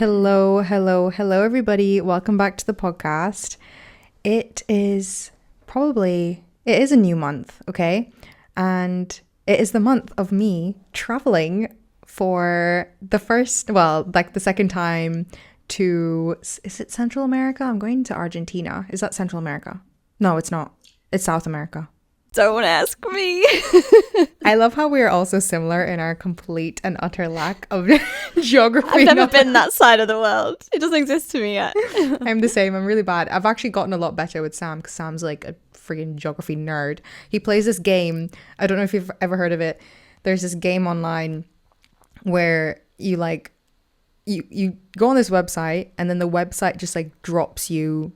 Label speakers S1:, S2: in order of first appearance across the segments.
S1: Hello, everybody. Welcome back to the podcast. It is a new month, okay? And it is the month of me traveling for the second time to, is it Central America? I'm going to Argentina. Is that Central America? No, it's not. It's South America.
S2: Don't ask me.
S1: I love how we are also similar in our complete and utter lack of geography.
S2: I've never been that side of the world. It doesn't exist to me yet.
S1: I'm the same. I'm really bad. I've actually gotten a lot better with Sam because Sam's like a freaking geography nerd. He plays this game. I don't know if you've ever heard of it. There's this game online where you go on this website and then the website just like drops you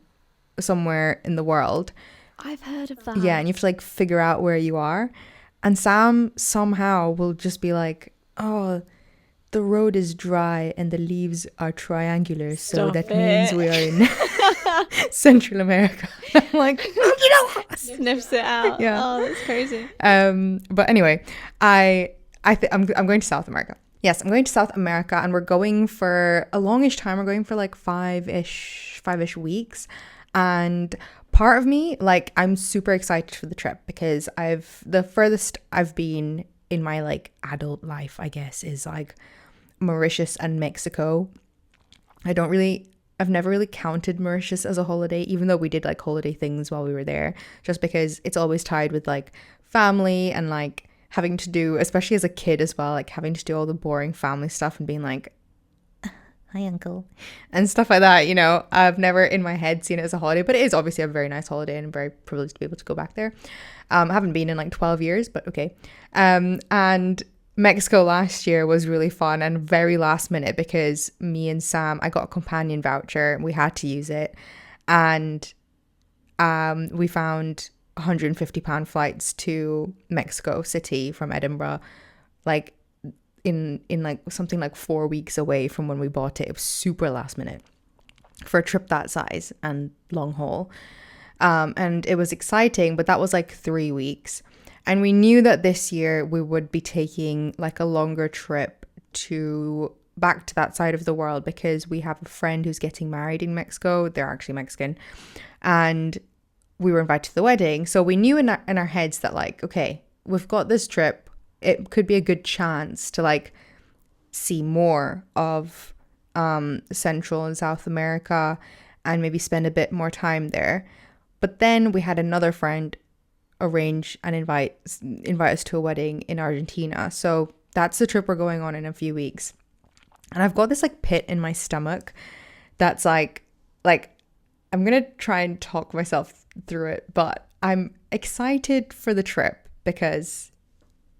S1: somewhere in the world.
S2: I've heard of that.
S1: Yeah, and you have to like figure out where you are. And Sam somehow will just be like, oh, the road is dry and the leaves are triangular. So that means we are in Central America. I'm like, you know,
S2: Sniffs it out.
S1: Yeah.
S2: Oh, that's crazy.
S1: But anyway, I'm going to South America. Yes, I'm going to South America and we're going for a longish time. We're going for like five-ish weeks. And part of me, like, I'm super excited for the trip because the furthest I've been in my like adult life, I guess, is like Mauritius and Mexico. I've never really counted Mauritius as a holiday, even though we did like holiday things while we were there, just because it's always tied with like family and like having to do, especially as a kid as well, like having to do all the boring family stuff and being like, hi uncle, and stuff like that. You know, I've never in my head seen it as a holiday, but it is obviously a very nice holiday and I'm very privileged to be able to go back there. I haven't been in like 12 years, but okay. And Mexico last year was really fun and very last minute because me and Sam, I got a companion voucher and we had to use it, and we found £150 flights to Mexico City from Edinburgh, like in like something like 4 weeks away from when we bought it. It was super last minute for a trip that size and long haul. And it was exciting, but that was like 3 weeks. And we knew that this year we would be taking like a longer trip back to that side of the world because we have a friend who's getting married in Mexico. They're actually Mexican. And we were invited to the wedding. So we knew in our heads that like, okay, we've got this trip. It could be a good chance to like see more of Central and South America and maybe spend a bit more time there. But then we had another friend arrange and invite us to a wedding in Argentina. So that's the trip we're going on in a few weeks. And I've got this like pit in my stomach that's like I'm going to try and talk myself through it, but I'm excited for the trip because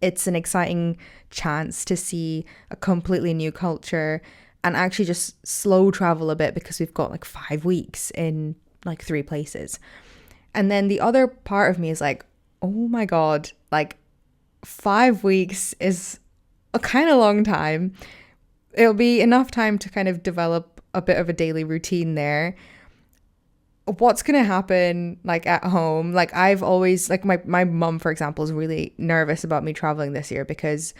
S1: it's an exciting chance to see a completely new culture and actually just slow travel a bit because we've got like 5 weeks in like 3 places. And then the other part of me is like, oh my God, like 5 weeks is a kind of long time. It'll be enough time to kind of develop a bit of a daily routine there. What's going to happen like at home? Like I've always like my mum, for example, is really nervous about me traveling this year because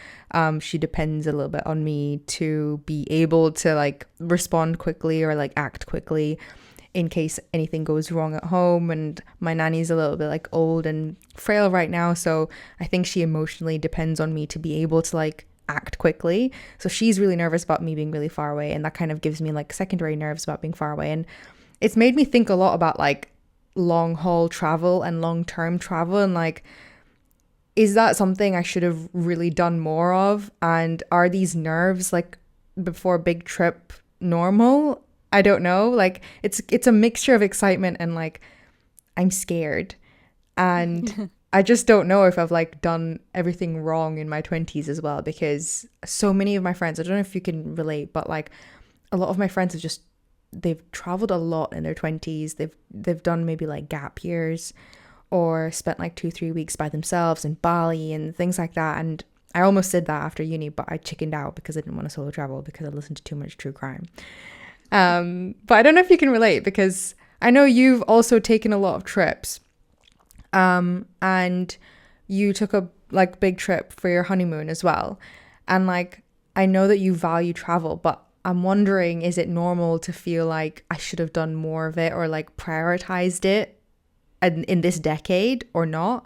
S1: she depends a little bit on me to be able to like respond quickly or like act quickly in case anything goes wrong at home. And my nanny's a little bit like old and frail right now, so I think she emotionally depends on me to be able to like act quickly. So she's really nervous about me being really far away, and that kind of gives me like secondary nerves about being far away. And it's made me think a lot about like long haul travel and long term travel and like, is that something I should have really done more of? And are these nerves like before a big trip normal? I don't know. Like it's a mixture of excitement and like I'm scared. And I just don't know if I've like done everything wrong in my 20s as well, because so many of my friends, I don't know if you can relate, but like a lot of my friends they've traveled a lot in their 20s. They've done maybe like gap years or spent like 2-3 weeks by themselves in Bali and things like that. And I almost did that after uni, but I chickened out because I didn't want to solo travel because I listened to too much true crime. But I don't know if you can relate, because I know you've also taken a lot of trips. And you took a like big trip for your honeymoon as well. And like, I know that you value travel, but I'm wondering, is it normal to feel like I should have done more of it or like prioritized it in this decade or not?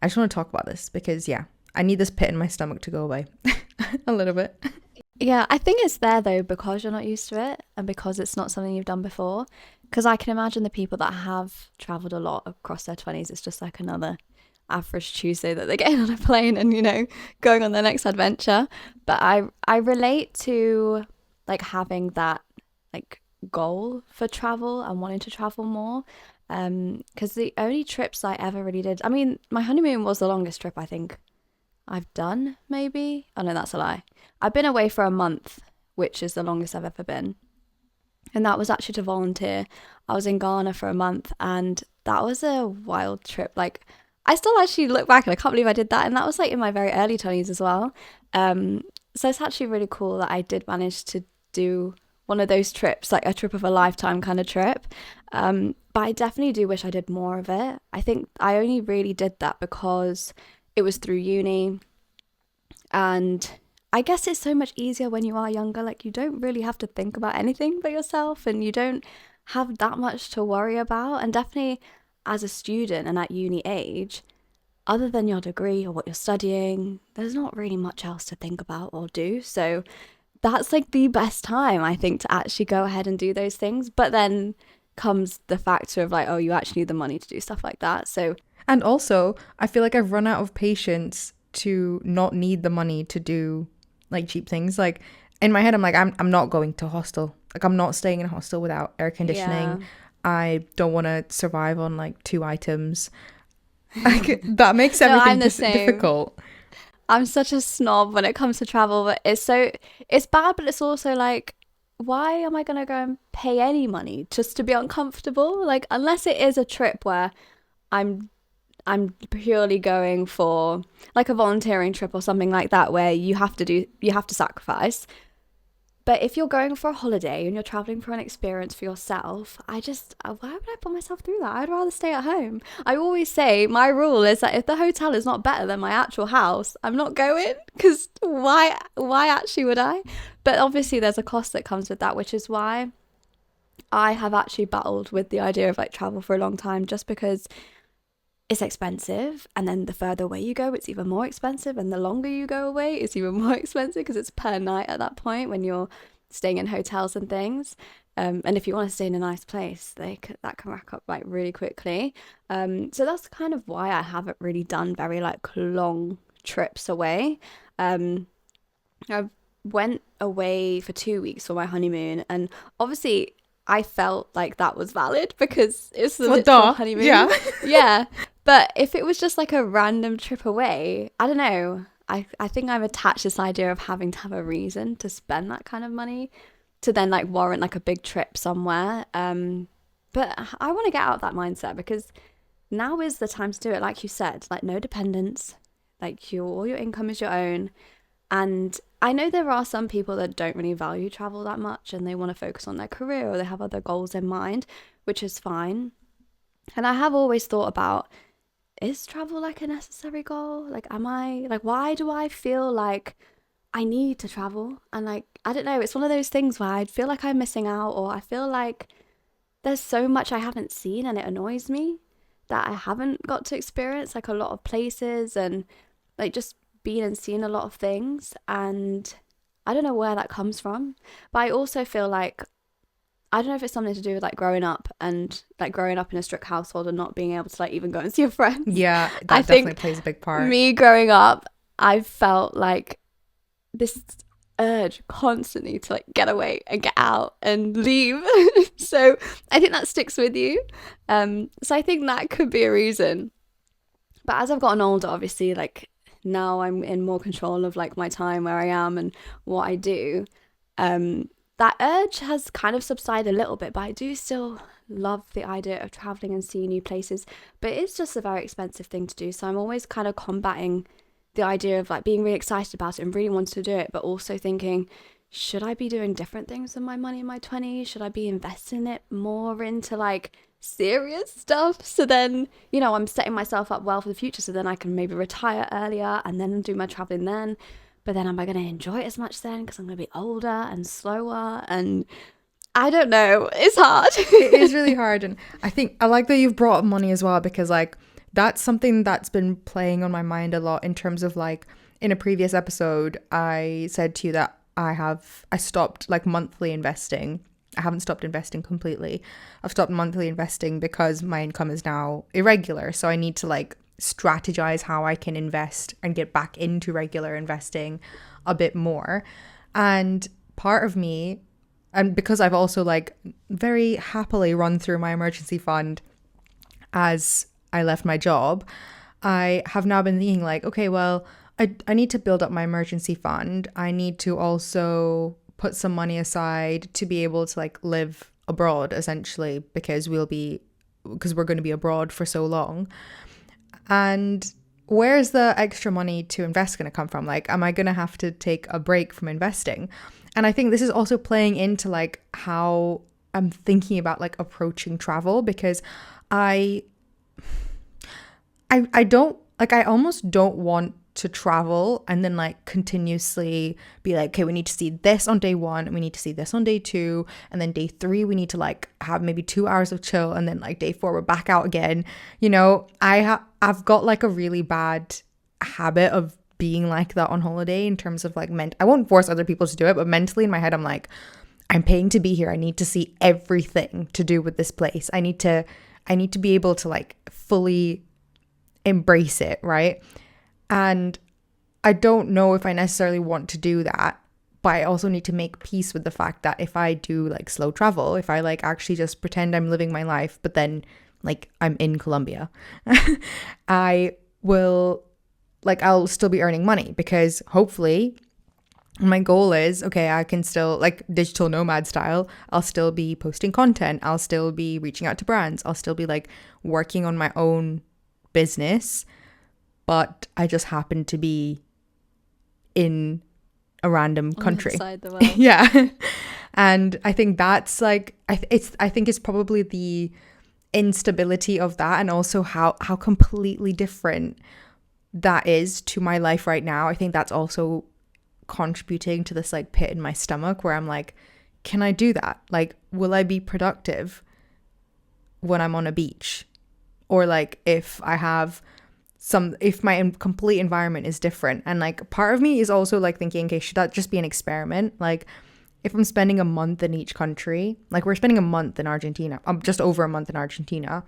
S1: I just want to talk about this because, yeah, I need this pit in my stomach to go away a little bit.
S2: Yeah, I think it's there though because you're not used to it and because it's not something you've done before. Because I can imagine the people that have traveled a lot across their 20s, it's just like another average Tuesday that they're getting on a plane and, going on their next adventure. But I relate to like having that like goal for travel and wanting to travel more. Because the only trips I ever really did, I mean, my honeymoon was the longest trip I think I've done, maybe. Oh no, that's a lie. I've been away for a month, which is the longest I've ever been. And that was actually to volunteer. I was in Ghana for a month and that was a wild trip. Like, I still actually look back and I can't believe I did that. And that was like in my very early 20s as well. So it's actually really cool that I did manage to do one of those trips, like a trip of a lifetime kind of trip. But I definitely do wish I did more of it. I think I only really did that because it was through uni. And I guess it's so much easier when you are younger. Like, you don't really have to think about anything but yourself and you don't have that much to worry about. And definitely as a student and at uni age, other than your degree or what you're studying, there's not really much else to think about or do. So that's like the best time, I think, to actually go ahead and do those things. But then comes the factor of like, oh, you actually need the money to do stuff like that. So,
S1: and also, I feel like I've run out of patience to not need the money to do like cheap things. Like in my head, I'm like, I'm not going to a hostel. Like, I'm not staying in a hostel without air conditioning.
S2: yeah.
S1: I don't want to survive on like 2 items. Like, that makes
S2: No,
S1: everything
S2: I'm the same.
S1: difficult.
S2: I'm such a snob when it comes to travel, but it's bad, but it's also like, why am I going to go and pay any money just to be uncomfortable? Like, unless it is a trip where I'm purely going for like a volunteering trip or something like that where you have to sacrifice. But if you're going for a holiday and you're traveling for an experience for yourself, why would I put myself through that? I'd rather stay at home. I always say my rule is that if the hotel is not better than my actual house, I'm not going, because why actually would I? But obviously there's a cost that comes with that, which is why I have actually battled with the idea of like travel for a long time, just because it's expensive, and then the further away you go it's even more expensive, and the longer you go away it's even more expensive because it's per night at that point when you're staying in hotels and things, and if you want to stay in a nice place that can rack up like really quickly, so that's kind of why I haven't really done very like long trips away. I went away for 2 weeks for my honeymoon, and obviously I felt like that was valid because it's the literal honeymoon.
S1: Yeah.
S2: Yeah. But if it was just like a random trip away, I don't know. I think I'm attached to this idea of having to have a reason to spend that kind of money to then like warrant like a big trip somewhere. But I want to get out of that mindset because now is the time to do it. Like you said, like no dependents, like all your income is your own. And I know there are some people that don't really value travel that much and they want to focus on their career or they have other goals in mind, which is fine. And I have always thought about, is travel like a necessary goal? Like, why do I feel like I need to travel? And like, I don't know, it's one of those things where I feel like I'm missing out, or I feel like there's so much I haven't seen and it annoys me that I haven't got to experience like a lot of places and like just been and seen a lot of things. And I don't know where that comes from, but I also feel like, I don't know if it's something to do with like growing up and like growing up in a strict household and not being able to like even go and see your friends.
S1: Yeah, that
S2: I
S1: definitely
S2: think
S1: plays a big part.
S2: Me growing up, I felt like this urge constantly to like get away and get out and leave. So I think that sticks with you. So I think that could be a reason. But as I've gotten older, obviously, like now I'm in more control of like my time, where I am and what I do. That urge has kind of subsided a little bit, but I do still love the idea of traveling and seeing new places. But it's just a very expensive thing to do. So I'm always kind of combating the idea of like being really excited about it and really wanting to do it, but also thinking, should I be doing different things with my money in my 20s? Should I be investing it more into like serious stuff? So then, you know, I'm setting myself up well for the future so then I can maybe retire earlier and then do my traveling then. but then am I going to enjoy it as much then? Because I'm going to be older and slower, and I don't know. It's hard.
S1: It is really hard. And I think I like that you've brought up money as well, because like that's something that's been playing on my mind a lot, in terms of like, in a previous episode, I said to you that I stopped like monthly investing. I haven't stopped investing completely. I've stopped monthly investing because my income is now irregular. So I need to like strategize how I can invest and get back into regular investing a bit more. And part of me, and because I've also like very happily run through my emergency fund as I left my job, I have now been thinking like, okay, well, I need to build up my emergency fund. I need to also put some money aside to be able to like live abroad, essentially, because we're going to be abroad for so long. And where's the extra money to invest going to come from? Like, am I going to have to take a break from investing? And I think this is also playing into like how I'm thinking about like approaching travel, because I don't like, I almost don't want to travel and then like continuously be like, okay, we need to see this on day 1 and we need to see this on day 2, and then day 3 we need to like have maybe 2 hours of chill, and then like day 4 we're back out again. You know, I've got like a really bad habit of being like that on holiday, in terms of like I won't force other people to do it, but mentally in my head I'm like, I'm paying to be here. I need to see everything to do with this place. I need to be able to like fully embrace it, right? And I don't know if I necessarily want to do that, but I also need to make peace with the fact that if I do like slow travel, if I like actually just pretend I'm living my life, but then like I'm in Colombia, I will like, I'll still be earning money, because hopefully my goal is, okay, I can still like digital nomad style, I'll still be posting content, I'll still be reaching out to brands, I'll still be like working on my own business, but I just happen to be in a random country.
S2: Outside the world.
S1: Yeah. And I think that's like, I think it's probably the instability of that, and also how completely different that is to my life right now. I think that's also contributing to this like pit in my stomach where I'm like, can I do that? Like, will I be productive when I'm on a beach? Or like if my complete environment is different. And like part of me is also like thinking, okay, should that just be an experiment? Like if I'm spending a month in each country, like we're spending a month in Argentina, just over a month in Argentina,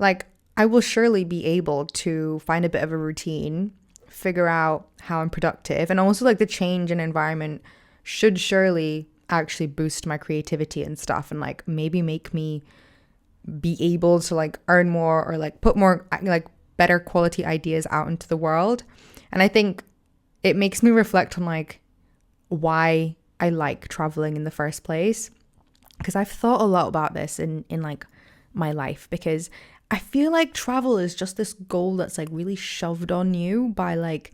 S1: like I will surely be able to find a bit of a routine, figure out how I'm productive. And also like the change in environment should surely actually boost my creativity and stuff, and like maybe make me be able to like earn more, or like put more like better quality ideas out into the world. And I think it makes me reflect on like why I like traveling in the first place, because I've thought a lot about this in like my life, because I feel like travel is just this goal that's like really shoved on you by like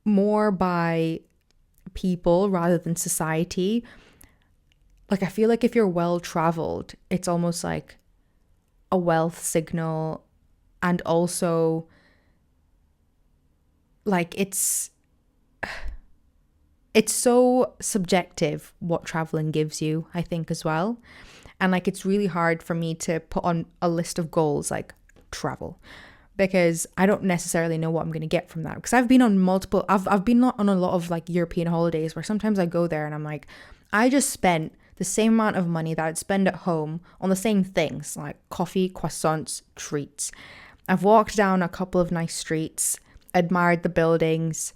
S1: more by people rather than society. Like I feel like if you're well traveled, it's almost like a wealth signal, and also like it's so subjective what traveling gives you, I think, as well. And like it's really hard for me to put on a list of goals like travel, because I don't necessarily know what I'm going to get from that. Because I've been on I've been on a lot of like European holidays where sometimes I go there and I'm like, I just spent the same amount of money that I'd spend at home on the same things like coffee, croissants, treats. I've walked down a couple of nice streets, admired the buildings,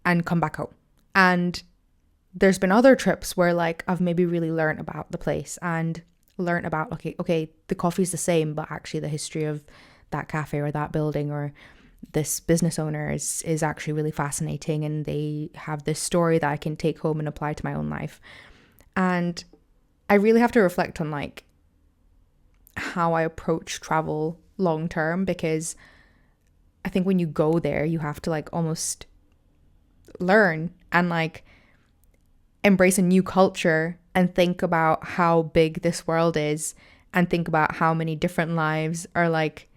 S1: and come back home. And there's been other trips where like I've maybe really learned about the place and learned about, okay, the coffee's the same, but actually the history of that cafe or that building or this business owner is actually really fascinating, and they have this story that I can take home and apply to my own life. And I really have to reflect on like how I approach travel long term, because I think when you go there, you have to like almost learn and like embrace a new culture and think about how big this world is, and think about how many different lives are like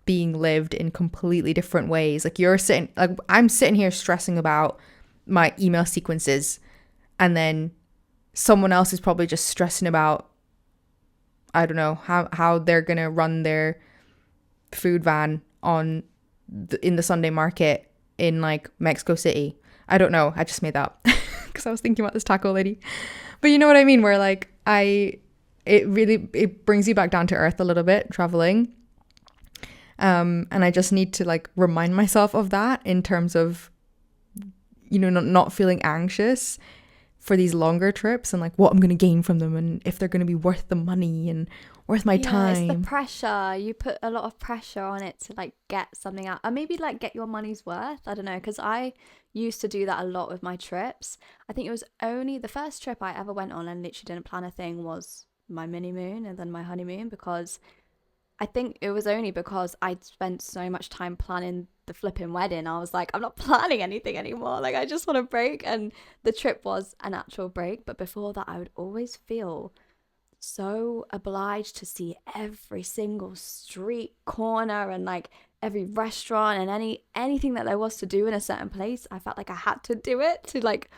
S1: being lived in completely different ways. Like I'm sitting here stressing about my email sequences, and then someone else is probably just stressing about, I don't know, how they're gonna run their food van in the Sunday market in like Mexico City. I don't know, I just made that up because I was thinking about this taco lady. But you know what I mean, where like it brings you back down to earth a little bit, traveling. And I just need to like remind myself of that in terms of, you know, not feeling anxious for these longer trips and like what I'm going to gain from them and if they're going to be worth the money and worth my time.
S2: It's the pressure. You put a lot of pressure on it to like get something out, or maybe like get your money's worth. I don't know, because I used to do that a lot with my trips. I think it was only the first trip I ever went on and literally didn't plan a thing was my mini moon and then my honeymoon, because I think it was only because I'd spent so much time planning the flipping wedding. I was like, I'm not planning anything anymore. Like, I just want a break. And the trip was an actual break. But before that, I would always feel so obliged to see every single street corner and like every restaurant and anything that there was to do in a certain place. I felt like I had to do it to like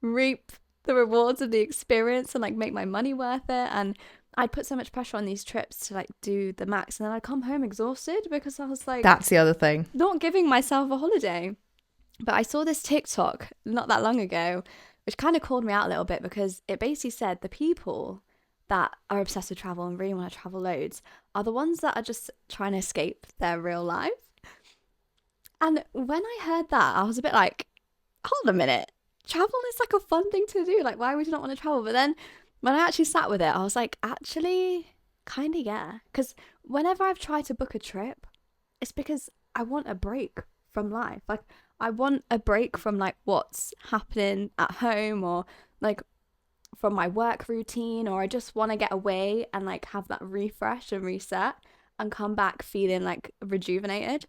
S2: reap the rewards of the experience and like make my money worth it. And I'd put so much pressure on these trips to like do the max, and then I'd come home exhausted because I was like,
S1: that's the other thing,
S2: not giving myself a holiday. But I saw this TikTok not that long ago, which kind of called me out a little bit, because it basically said the people that are obsessed with travel and really want to travel loads are the ones that are just trying to escape their real life. And when I heard that, I was a bit like, hold a minute, travel is like a fun thing to do. Like, why would you not want to travel? But then when I actually sat with it, I was like, actually, kind of, yeah. Because whenever I've tried to book a trip, it's because I want a break from life. Like, I want a break from, like, what's happening at home or, like, from my work routine, or I just want to get away and, like, have that refresh and reset and come back feeling, like, rejuvenated.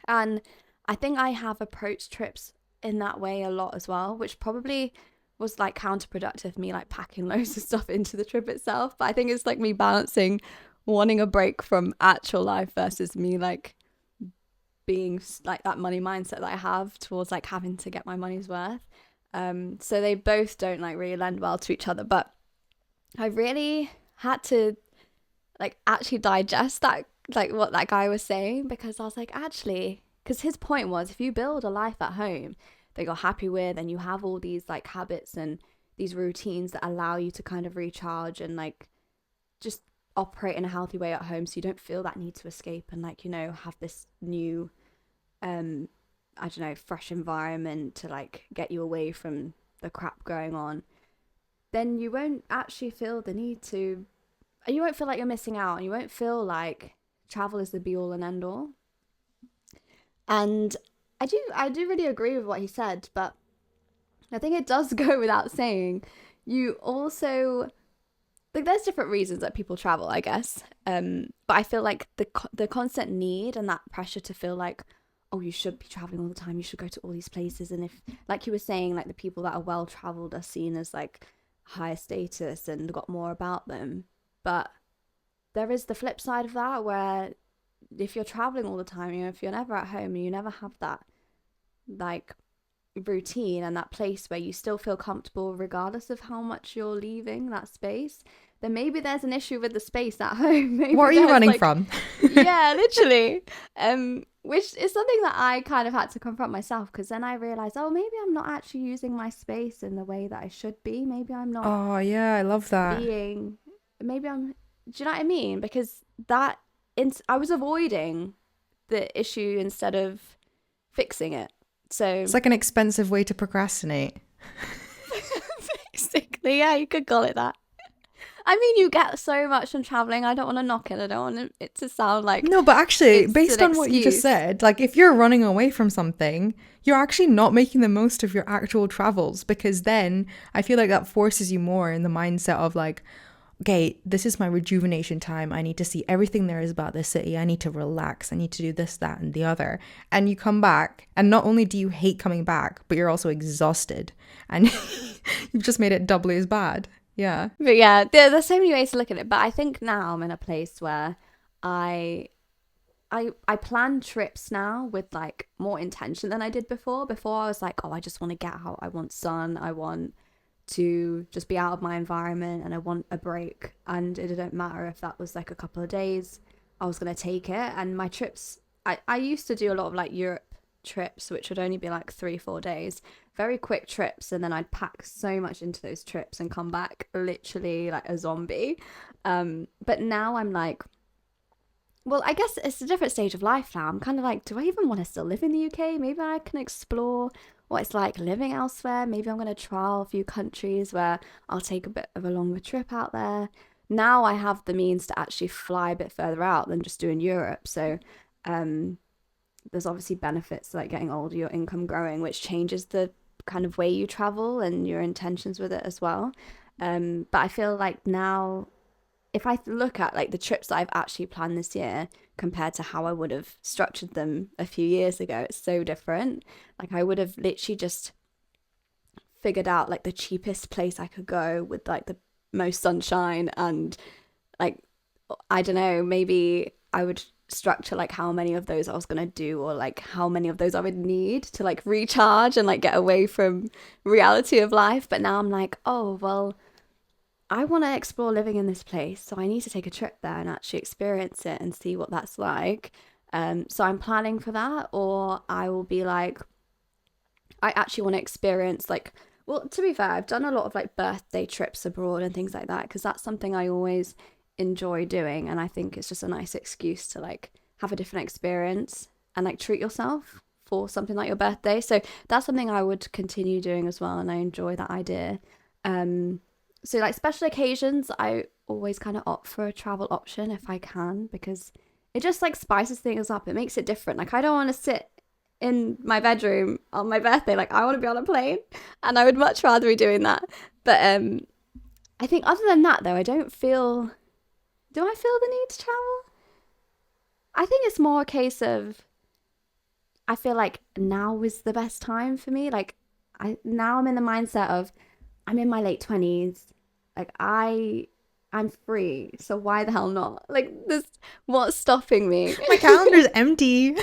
S2: And I think I have approached trips in that way a lot as well, which probably was like counterproductive, me like packing loads of stuff into the trip itself. But I think it's like me balancing wanting a break from actual life versus me like being like that money mindset that I have towards like having to get my money's worth. So they both don't like really lend well to each other. But I really had to like actually digest that, like what that guy was saying, because I was like, actually, because his point was, if you build a life at home that you're happy with and you have all these like habits and these routines that allow you to kind of recharge and like just operate in a healthy way at home, so you don't feel that need to escape and like, you know, have this new I don't know, fresh environment to like get you away from the crap going on, then you won't actually feel the need to, you won't feel like you're missing out, and you won't feel like travel is the be all and end all. And I do really agree with what he said, but I think it does go without saying, you also, like, there's different reasons that people travel, I guess. But I feel like the constant need and that pressure to feel like, oh, you should be traveling all the time, you should go to all these places. And if, like you were saying, like the people that are well traveled are seen as like higher status and got more about them. But there is the flip side of that, where if you're traveling all the time, you know, if you're never at home and you never have that like routine and that place where you still feel comfortable regardless of how much you're leaving that space, then maybe there's an issue with the space at home. Maybe
S1: what are you running
S2: like,
S1: from?
S2: Yeah, literally. Which is something that I kind of had to confront myself, because then I realized, oh, maybe I'm not actually using my space in the way that I should be. Maybe I'm not.
S1: Oh yeah, I love that.
S2: Maybe I'm, do you know what I mean? Because that I was avoiding the issue instead of fixing it. So
S1: it's like an expensive way to procrastinate.
S2: Basically, yeah, you could call it that. I mean, you get so much from traveling. I don't want to knock it. I don't want it to sound like,
S1: no, but actually, based on what you just said, like if you're running away from something, you're actually not making the most of your actual travels, because then I feel like that forces you more in the mindset of like, okay, this is my rejuvenation time. I need to see everything there is about this city. I need to relax. I need to do this, that, and the other. And you come back, and not only do you hate coming back, but you're also exhausted, and you've just made it doubly as bad. Yeah.
S2: But yeah, there's so many ways to look at it. But I think now I'm in a place where I I plan trips now with like more intention than I did before. Before I was like, oh, I just want to get out. I want sun. I want to just be out of my environment and I want a break. And it didn't matter if that was like a couple of days, I was going to take it. And my trips, I used to do a lot of like Europe trips, which would only be like 3-4 days, very quick trips. And then I'd pack so much into those trips and come back literally like a zombie. But now I'm like, well, I guess it's a different stage of life now. I'm kind of like, do I even want to still live in the UK? Maybe I can explore what it's like living elsewhere. Maybe I'm going to trial a few countries where I'll take a bit of a longer trip out there. Now I have the means to actually fly a bit further out than just doing Europe. So there's obviously benefits to like getting older, your income growing, which changes the kind of way you travel and your intentions with it as well. But I feel like now, if I look at like the trips that I've actually planned this year compared to how I would have structured them a few years ago, it's so different. Like I would have literally just figured out like the cheapest place I could go with like the most sunshine, and like, I don't know, maybe I would structure like how many of those I was going to do, or like how many of those I would need to like recharge and like get away from reality of life. But now I'm like, oh, well, I want to explore living in this place, so I need to take a trip there and actually experience it and see what that's like. So I'm planning for that, or I will be like, I actually want to experience like, well, to be fair, I've done a lot of like birthday trips abroad and things like that, because that's something I always enjoy doing, and I think it's just a nice excuse to like have a different experience and like treat yourself for something like your birthday. So that's something I would continue doing as well, and I enjoy that idea. So like special occasions, I always kind of opt for a travel option if I can, because it just like spices things up. It makes it different. Like I don't want to sit in my bedroom on my birthday. Like I want to be on a plane, and I would much rather be doing that. But I think other than that though, I don't feel, do I feel the need to travel? I think it's more a case of, I feel like now is the best time for me. Like now I'm in the mindset of, I'm in my late 20s. Like I'm free. So why the hell not? Like this, what's stopping me?
S1: My calendar's empty.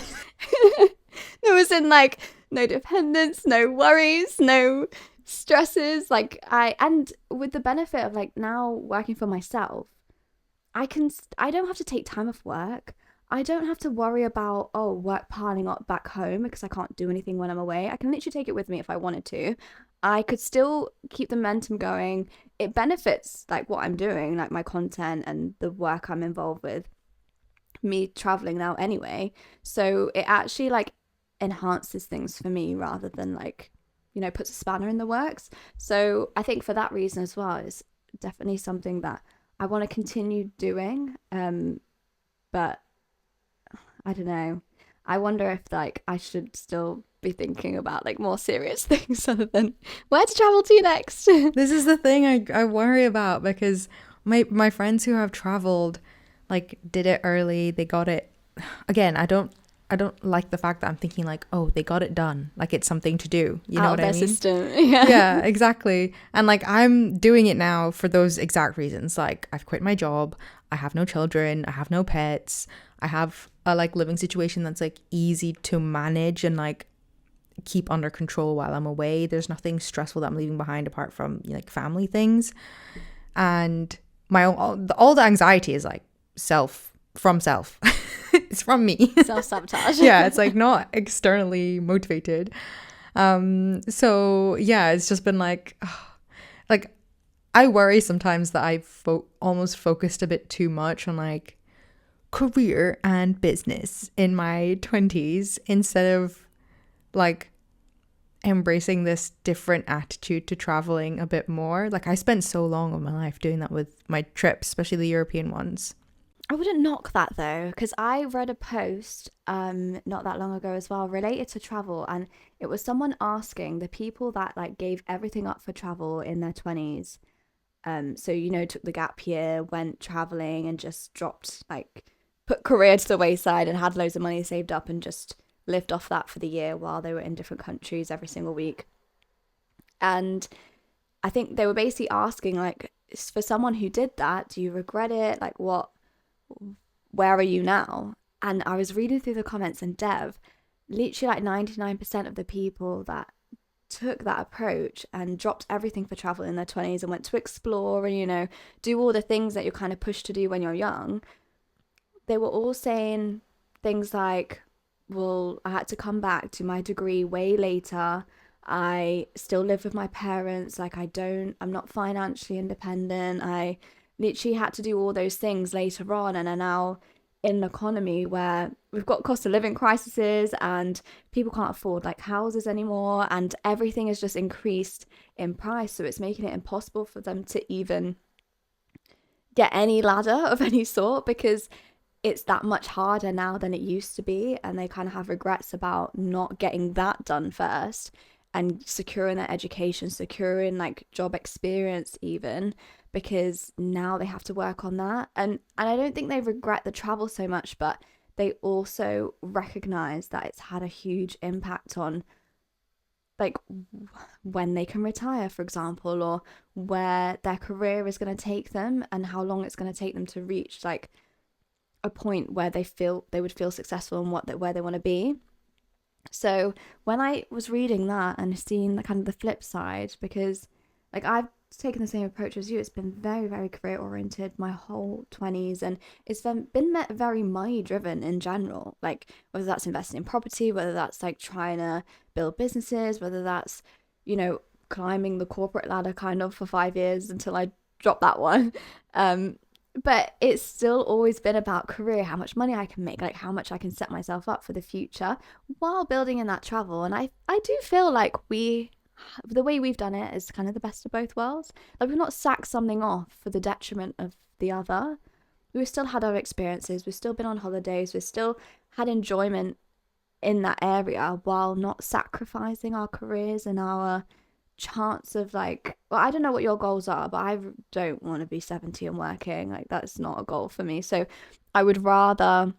S2: There was in like no dependence, no worries, no stresses. Like and with the benefit of like now working for myself, I don't have to take time off work. I don't have to worry about, oh, work piling up back home because I can't do anything when I'm away. I can literally take it with me if I wanted to. I could still keep the momentum going. It benefits like what I'm doing, like my content and the work I'm involved with, me traveling now anyway. So it actually like enhances things for me rather than like, you know, puts a spanner in the works. So I think for that reason as well, it's definitely something that I want to continue doing. But I don't know. I wonder if like I should still be thinking about like more serious things other than where to travel to next.
S1: This is the thing I worry about, because my friends who have traveled like did it early. They got it. Again, I don't like the fact that I'm thinking like, oh, they got it done. Like it's something to do. You know what I mean?
S2: System. Yeah.
S1: Yeah, exactly. And like I'm doing it now for those exact reasons. Like I've quit my job. I have no children. I have no pets. I have a like living situation that's like easy to manage and like keep under control while I'm away. There's nothing stressful that I'm leaving behind apart from, you know, like family things. And my own, all the anxiety is like self. It's from me.
S2: Self-sabotage.
S1: Yeah, it's like not externally motivated. So yeah, it's just been like I worry sometimes that I've almost focused a bit too much on like career and business in my 20s instead of like embracing this different attitude to traveling a bit more. Like I spent so long of my life doing that with my trips, especially the European ones.
S2: I wouldn't knock that though, because I read a post not that long ago as well related to travel, and it was someone asking the people that like gave everything up for travel in their 20s, so you know, took the gap year, went traveling and just dropped like, put career to the wayside and had loads of money saved up and just lived off that for the year while they were in different countries every single week. And I think they were basically asking like, for someone who did that, do you regret it? Like where are you now? And I was reading through the comments, and Dev, literally like 99% of the people that took that approach and dropped everything for travel in their 20s and went to explore and, you know, do all the things that you're kind of pushed to do when you're young, they were all saying things like, well, I had to come back to my degree way later. I still live with my parents. Like, I'm not financially independent. I literally had to do all those things later on, and are now in an economy where we've got cost of living crises and people can't afford like houses anymore, and everything has just increased in price. So it's making it impossible for them to even get any ladder of any sort, because it's that much harder now than it used to be, and they kind of have regrets about not getting that done first and securing their education, securing like job experience even, because now they have to work on that. And I don't think they regret the travel so much, but they also recognize that it's had a huge impact on like when they can retire, for example, or where their career is going to take them and how long it's going to take them to reach like a point where they would feel successful and where they want to be. So when I was reading that and seeing the kind of the flip side, because like I've taken the same approach as you, it's been very, very career oriented my whole 20s, and it's been very money driven in general, like whether that's investing in property, whether that's like trying to build businesses, whether that's, you know, climbing the corporate ladder kind of for 5 years until I dropped that one. But it's still always been about career, how much money I can make, like how much I can set myself up for the future while building in that travel. And I do feel like the way we've done it is kind of the best of both worlds. Like we've not sacked something off for the detriment of the other. We've still had our experiences. We've still been on holidays. We've still had enjoyment in that area while not sacrificing our careers and our chance of like, well, I don't know what your goals are, but I don't want to be 70 and working. Like that's not a goal for me. So I would rather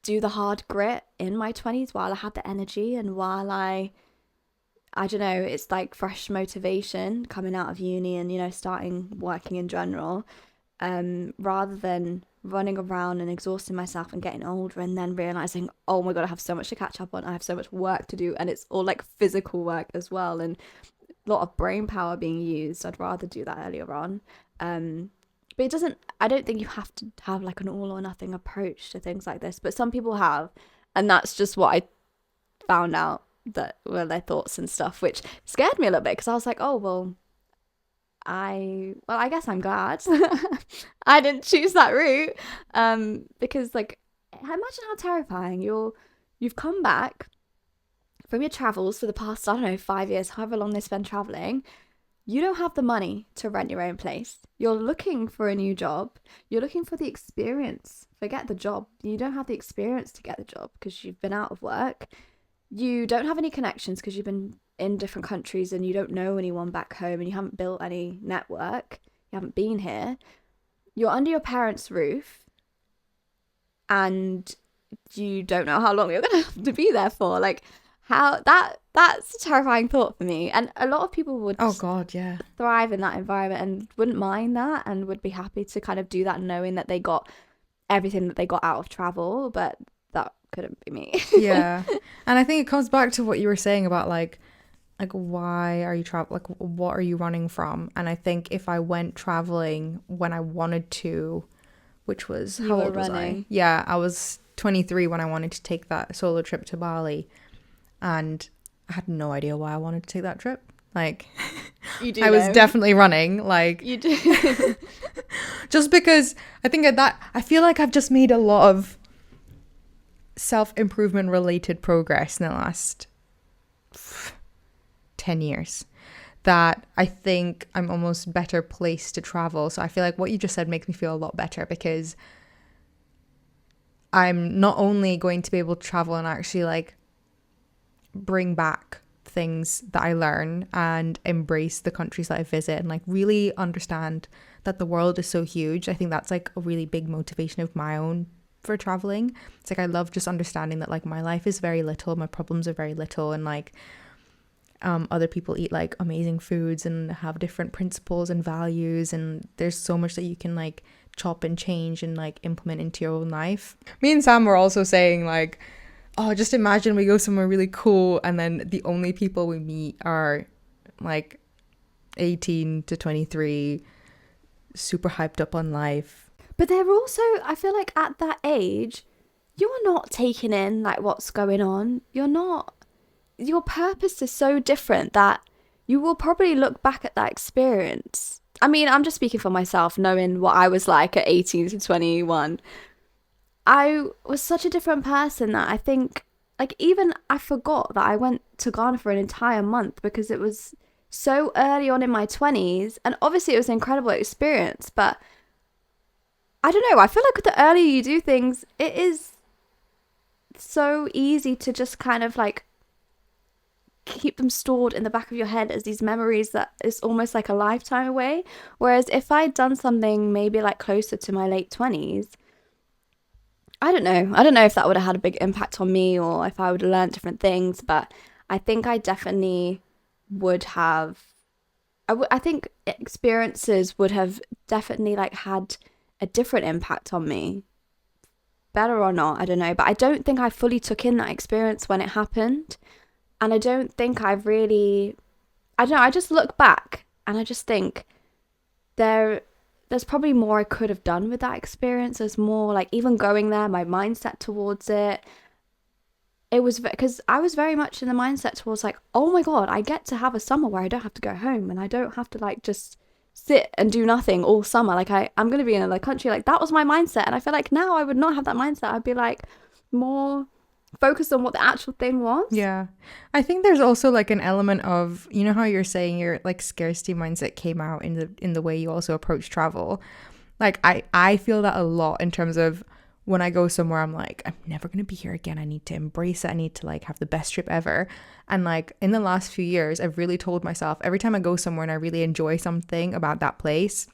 S2: do the hard grit in my 20s while I have the energy, and while I don't know, it's like fresh motivation coming out of uni and, you know, starting working in general, rather than running around and exhausting myself and getting older and then realizing, oh my god, I have so much to catch up on, I have so much work to do, and it's all like physical work as well and a lot of brain power being used. I'd rather do that earlier on. But I don't think you have to have like an all or nothing approach to things like this, but some people have, and that's just what I found out that were their thoughts and stuff, which scared me a little bit, because I was like, oh well, I guess I'm glad I didn't choose that route, because like imagine how terrifying you've come back from your travels for the past, I don't know, 5 years, however long they spend traveling. You don't have the money to rent your own place. You're looking for a new job. You're looking for the experience. Forget the job. You don't have the experience to get the job because you've been out of work. You don't have any connections because you've been in different countries and you don't know anyone back home and you haven't built any network. You haven't been here. You're under your parents' roof and you don't know how long you're going to have to be there for. Like, how that's a terrifying thought for me. And a lot of people would thrive in that environment and wouldn't mind that and would be happy to kind of do that knowing that they got everything that they got out of travel, but that couldn't be me.
S1: Yeah. And I think it comes back to what you were saying about like why are you traveling, like what are you running from? And I think if I went traveling when I wanted to, which was how old was I? Yeah, I was 23 when I wanted to take that solo trip to Bali, and I had no idea why I wanted to take that trip. Like, you do. I was definitely running. Like, you do. Just because I think I feel like I've just made a lot of self-improvement related progress in the last 10 years that I think I'm almost better placed to travel. So I feel like what you just said makes me feel a lot better, because I'm not only going to be able to travel and actually like bring back things that I learn and embrace the countries that I visit and like really understand that the world is so huge. I think that's like a really big motivation of my own for traveling. It's like I love just understanding that like my life is very little, my problems are very little, and like Other people eat like amazing foods and have different principles and values, and there's so much that you can like chop and change and like implement into your own life. Me and Sam were also saying like, oh, just imagine we go somewhere really cool and then the only people we meet are like 18 to 23, super hyped up on life.
S2: But they're also, I feel like at that age, you are not taking in like what's going on. You're not, your purpose is so different that you will probably look back at that experience. I mean, I'm just speaking for myself, knowing what I was like at 18 to 21. I was such a different person that I think, like, even I forgot that I went to Ghana for an entire month because it was so early on in my 20s. And obviously, it was an incredible experience. But I don't know, I feel like the earlier you do things, it is so easy to just kind of like keep them stored in the back of your head as these memories that is almost like a lifetime away. Whereas if I'd done something maybe like closer to my late 20s, I don't know if that would have had a big impact on me or if I would have learned different things, but I think I definitely would have. I think experiences would have definitely like had a different impact on me. Better or not, I don't know, but I don't think I fully took in that experience when it happened. And I don't think I've really, I don't know, I just look back and I just think there's probably more I could have done with that experience. There's more like even going there, my mindset towards it. It was because I was very much in the mindset towards like, oh my God, I get to have a summer where I don't have to go home and I don't have to like just sit and do nothing all summer. Like I'm going to be in another country. Like that was my mindset. And I feel like now I would not have that mindset. I'd be like more focused on what the actual thing was.
S1: Yeah. I think there's also like an element of, you know how you're saying your like scarcity mindset came out in the way you also approach travel. Like I feel that a lot in terms of when I go somewhere, I'm like, I'm never going to be here again. I need to embrace it. I need to like have the best trip ever. And like in the last few years, I've really told myself every time I go somewhere and I really enjoy something about that place,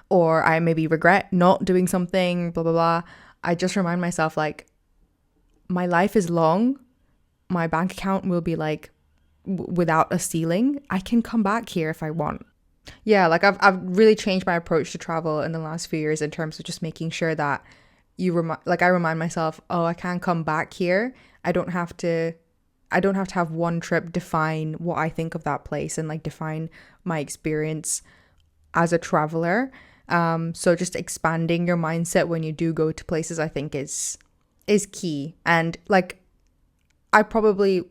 S1: or I maybe regret not doing something, blah, blah, blah, I just remind myself like, my life is long. My bank account will be like without a ceiling. I can come back here if I want. Yeah, like I've really changed my approach to travel in the last few years in terms of just making sure that I remind myself, oh, I can come back here. I don't have to have one trip define what I think of that place and like define my experience as a traveler. So just expanding your mindset when you do go to places, I think is key. And like I'll probably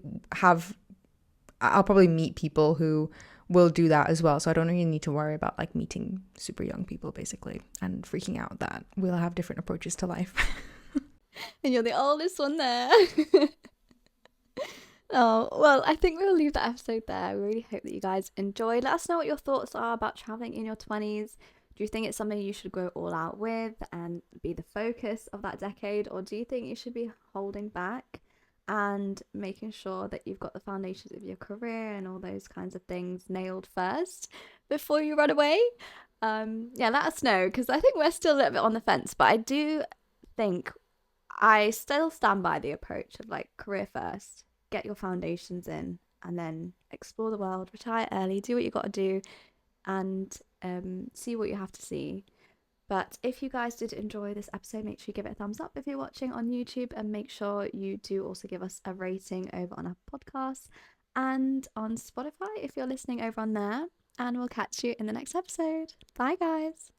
S1: meet people who will do that as well, so I don't really need to worry about like meeting super young people basically and freaking out that we'll have different approaches to life.
S2: And you're the oldest one there. Oh, well, I think we'll leave that episode there. We really hope that you guys enjoyed. Let us know what your thoughts are about traveling in your 20s. Do you think it's something you should go all out with and be the focus of that decade? Or do you think you should be holding back and making sure that you've got the foundations of your career and all those kinds of things nailed first before you run away? Yeah, let us know, because I think we're still a little bit on the fence. But I do think I still stand by the approach of like career first, get your foundations in, and then explore the world, retire early, do what you got to do, and see what you have to see. But if you guys did enjoy this episode, make sure you give it a thumbs up if you're watching on YouTube, and make sure you do also give us a rating over on our podcast and on Spotify if you're listening over on there. And we'll catch you in the next episode. Bye, guys.